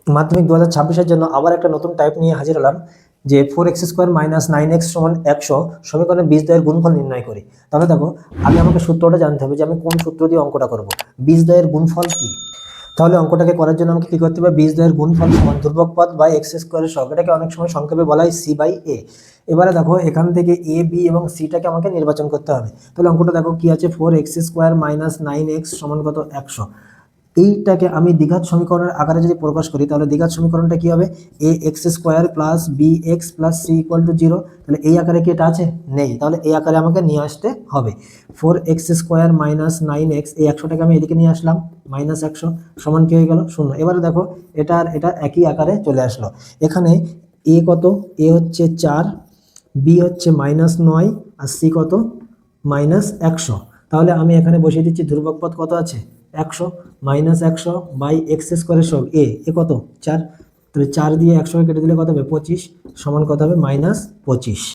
মাধ্যমিক 2026-এর জন্য আবার একটা নতুন টাইপ নিয়ে হাজির হলাম, যে 4x² - 9x = 100 সমীকরণে বীজদ্বয়ের গুণফল নির্ণয় করি। তাহলে দেখো, আগে আমাকে সূত্রটা জানতে হবে যে আমি কোন সূত্র দিয়ে অঙ্কটা করব, বীজদ্বয়ের গুণফল কি। তাহলে অঙ্কটাকে করার জন্য আমাকে কি করতে হবে, বীজদ্বয়ের গুণফল সমান ধ্রুবক পদ বাই x² এর সহগ, এটাকে অনেক সময় সংক্ষেপে বলা হয় c/a। এবারে দেখো, এখান থেকে a, b এবং c টাকে আমাকে নির্বাচন করতে হবে। তাহলে অঙ্কটা দেখো কি আছে, 4x² - 9x = কত, 100। এইটাকে আমি দ্বিঘাত সমীকরণের আকারে যদি প্রকাশ করি, তাহলে দ্বিঘাত সমীকরণটা কি হবে, ax² + bx + c = 0। তাহলে এই আকারে কি এটা আছে, নেই। তাহলে এই আকারে আমাকে নিয়ে আসতে হবে। 4x² - 9x, এই 100টাকে আমি এদিকে নিয়ে আসলাম, -100 সমান কি হয়ে গেল, 0। এবারে দেখো, এটা আর এটা একই আকারে চলে আসলো। এখানে a কত, a হচ্ছে 4, b হচ্ছে -9 আর c কত, -100। তাহলে আমি এখানে বসিয়ে দিচ্ছি ধ্রুবক পদ কত আছে, 100, -100 বাই x² এর সহগ এ কত, 4। তাহলে 4 দিয়ে 100 কেটে দিলে কত হবে, 25 সমান কত হবে, -25।